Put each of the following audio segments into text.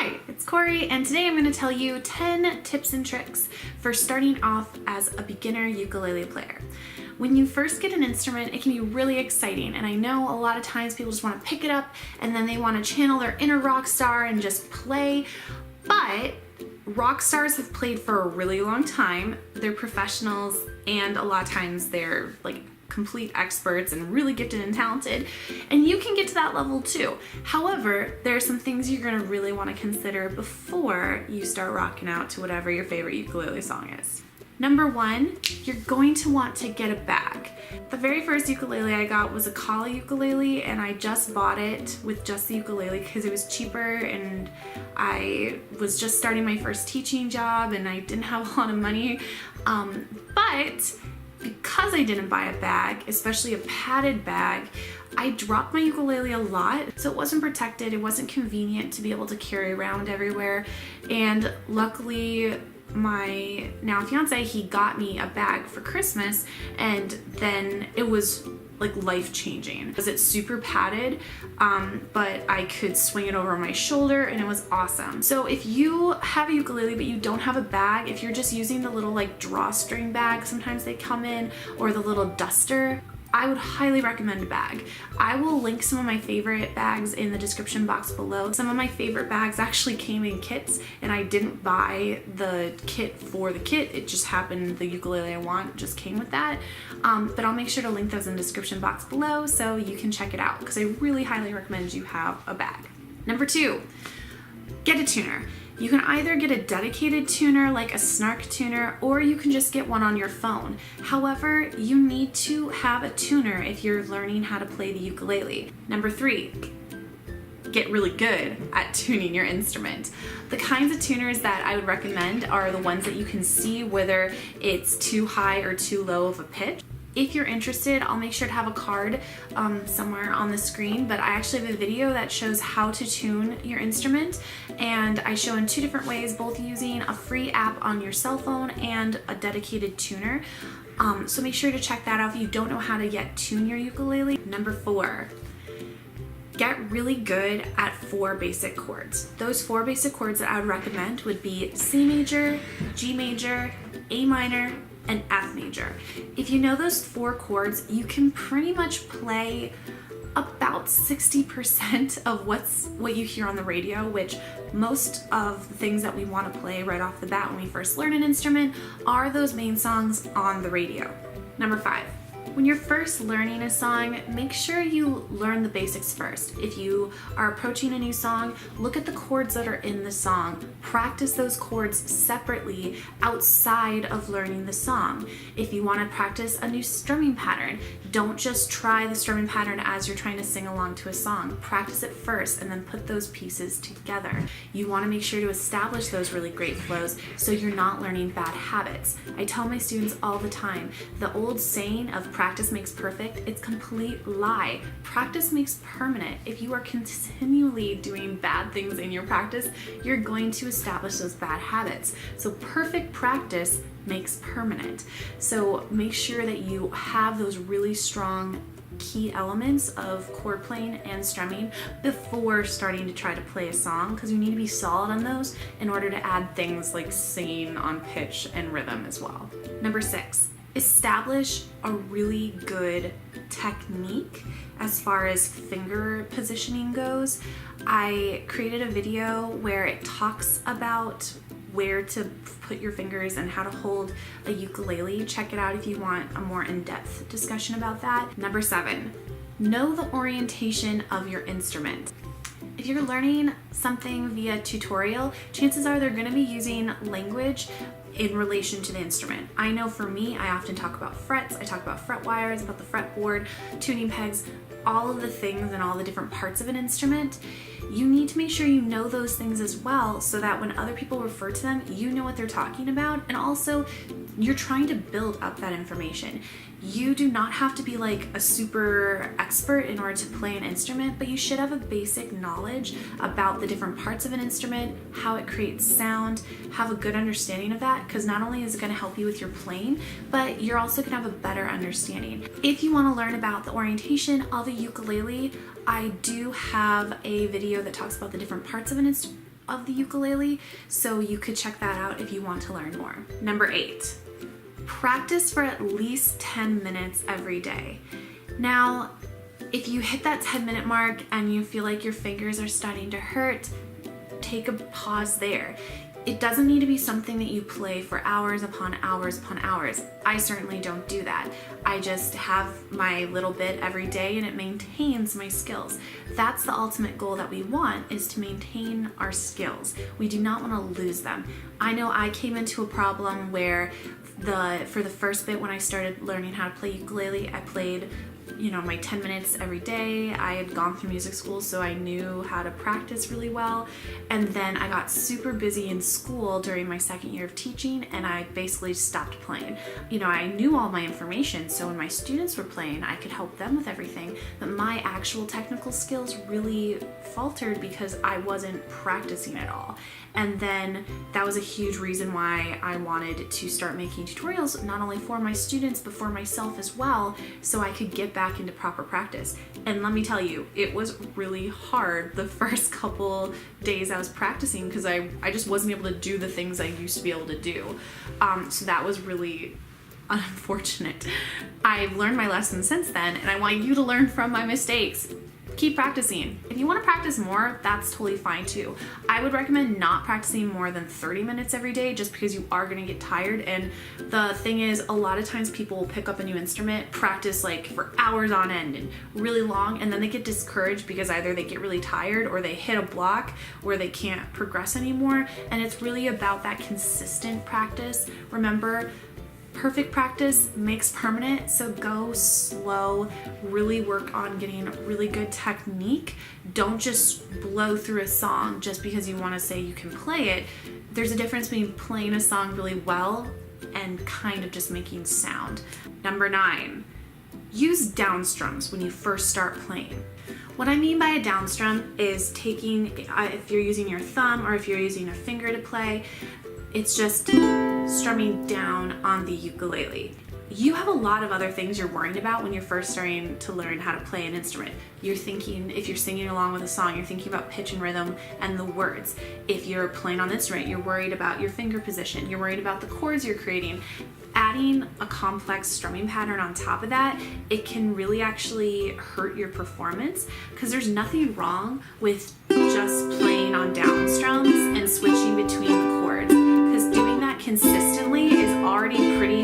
Hi, it's Corey, and today I'm going to tell you 10 tips and tricks for starting off as a beginner ukulele player. When you first get an instrument, it can be really exciting, and I know a lot of times people just want to pick it up and then they want to channel their inner rock star and just play, but rock stars have played for a really long time. They're professionals, and a lot of times they're like complete experts and really gifted and talented, and you can get to that level too. However, there are some things you're going to really want to consider before you start rocking out to whatever your favorite ukulele song is. Number one, you're going to want to get a bag. The very first ukulele I got was a Hola ukulele, and I just bought it with just the ukulele because it was cheaper, and I was just starting my first teaching job and I didn't have a lot of money. But because I didn't buy a bag, especially a padded bag, I dropped my ukulele a lot, so it wasn't protected, it wasn't convenient to be able to carry around everywhere, and luckily my now fiance, he got me a bag for Christmas, and then it was like life-changing because it's super padded, but I could swing it over my shoulder and it was awesome. So if you have a ukulele but you don't have a bag, if you're just using the little like drawstring bag, sometimes they come in, or the little duster, I would highly recommend a bag. I will link some of my favorite bags in the description box below. Some of my favorite bags actually came in kits, and I didn't buy the kit for the kit. It just happened the ukulele I want just came with that. But I'll make sure to link those in the description box below so you can check it out, because I really highly recommend you have a bag. Number two, get a tuner. You can either get a dedicated tuner like a Snark tuner, or you can just get one on your phone. However, you need to have a tuner if you're learning how to play the ukulele. Number three, get really good at tuning your instrument. The kinds of tuners that I would recommend are the ones that you can see whether it's too high or too low of a pitch. If you're interested, I'll make sure to have a card somewhere on the screen, but I actually have a video that shows how to tune your instrument, and I show in two different ways, both using a free app on your cell phone and a dedicated tuner. So make sure to check that out if you don't know how to yet tune your ukulele. Number four, get really good at 4 basic chords. Those 4 basic chords that I would recommend would be C major, G major, A minor, and F major. If you know those 4 chords, you can pretty much play about 60% of what you hear on the radio, which most of the things that we want to play right off the bat when we first learn an instrument are those main songs on the radio. Number 5. When you're first learning a song, make sure you learn the basics first. If you are approaching a new song, look at the chords that are in the song. Practice those chords separately outside of learning the song. If you want to practice a new strumming pattern, don't just try the strumming pattern as you're trying to sing along to a song. Practice it first and then put those pieces together. You want to make sure to establish those really great flows so you're not learning bad habits. I tell my students all the time, the old saying of practice makes perfect, it's complete lie. Practice makes permanent. If you are continually doing bad things in your practice, you're going to establish those bad habits. So perfect practice makes permanent. So make sure that you have those really strong key elements of chord playing and strumming before starting to try to play a song, because you need to be solid on those in order to add things like singing on pitch and rhythm as well. Number 6, establish a really good technique as far as finger positioning goes. I created a video where it talks about where to put your fingers and how to hold a ukulele. Check it out if you want a more in-depth discussion about that. Number 7, know the orientation of your instrument. If you're learning something via tutorial, chances are they're going to be using language in relation to the instrument. I know for me, I often talk about frets, I talk about fret wires, about the fretboard, tuning pegs, all of the things and all the different parts of an instrument. You need to make sure you know those things as well, so that when other people refer to them, you know what they're talking about, and also you're trying to build up that information. You do not have to be like a super expert in order to play an instrument, but you should have a basic knowledge about the different parts of an instrument, how it creates sound, have a good understanding of that, because not only is it going to help you with your playing, but you're also going to have a better understanding. If you want to learn about the orientation of a ukulele, I do have a video that talks about the different parts of an of the ukulele, so you could check that out if you want to learn more. Number 8, practice for at least 10 minutes every day. Now, if you hit that 10-minute mark and you feel like your fingers are starting to hurt, take a pause there. It doesn't need to be something that you play for hours upon hours upon hours. I certainly don't do that. I just have my little bit every day and it maintains my skills. That's the ultimate goal that we want, is to maintain our skills. We do not want to lose them. I know I came into a problem where for the first bit when I started learning how to play ukulele, I played my 10 minutes every day. I had gone through music school, so I knew how to practice really well. And then I got super busy in school during my second year of teaching, and I basically stopped playing. I knew all my information, so when my students were playing, I could help them with everything. But my actual technical skills really faltered because I wasn't practicing at all. And then that was a huge reason why I wanted to start making tutorials, not only for my students, but for myself as well, so I could get back into proper practice. And let me tell you, it was really hard the first couple days I was practicing because I just wasn't able to do the things I used to be able to do. So that was really unfortunate. I've learned my lesson since then, and I want you to learn from my mistakes. Keep practicing. If you want to practice more, that's totally fine too. I would recommend not practicing more than 30 minutes every day, just because you are going to get tired. And the thing is, a lot of times people will pick up a new instrument, practice like for hours on end and really long, and then they get discouraged because either they get really tired or they hit a block where they can't progress anymore. And it's really about that consistent practice. Remember, perfect practice makes permanent, so go slow, really work on getting really good technique. Don't just blow through a song just because you want to say you can play it. There's a difference between playing a song really well and kind of just making sound. Number 9, use downstrums when you first start playing. What I mean by a downstrum is taking, if you're using your thumb or if you're using a finger to play, it's just strumming down on the ukulele. You have a lot of other things you're worried about when you're first starting to learn how to play an instrument. You're thinking, if you're singing along with a song, you're thinking about pitch and rhythm and the words. If you're playing on the instrument, you're worried about your finger position. You're worried about the chords you're creating. Adding a complex strumming pattern on top of that, it can really actually hurt your performance, because there's nothing wrong with just playing on downstrums and switching between the chords, because doing that consistently is already pretty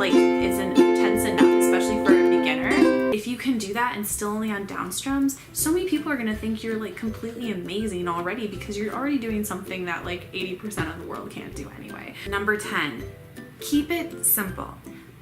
it's intense enough, especially for a beginner. If you can do that and still only on downstrums, so many people are going to think you're like completely amazing already, because you're already doing something that like 80% of the world can't do anyway. Number 10, keep it simple.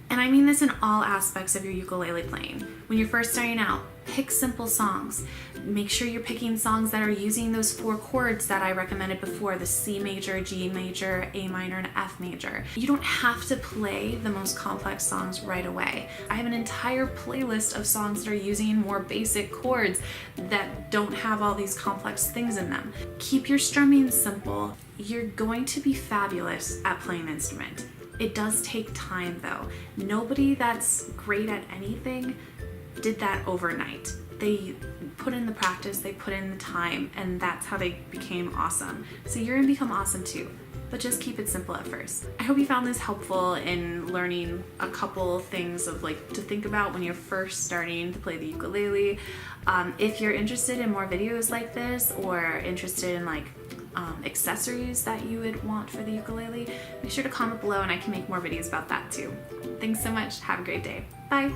And I mean this in all aspects of your ukulele playing. When you're first starting out, pick simple songs. Make sure you're picking songs that are using those 4 chords that I recommended before, the C major, G major, A minor, and F major. You don't have to play the most complex songs right away. I have an entire playlist of songs that are using more basic chords that don't have all these complex things in them. Keep your strumming simple. You're going to be fabulous at playing an instrument. It does take time though. Nobody that's great at anything did that overnight. They put in the practice, they put in the time, and that's how they became awesome. So you're gonna become awesome too, but just keep it simple at first. I hope you found this helpful in learning a couple things of to think about when you're first starting to play the ukulele. If you're interested in more videos like this, or interested in accessories that you would want for the ukulele, make sure to comment below and I can make more videos about that too. Thanks so much. Have a great day. Bye.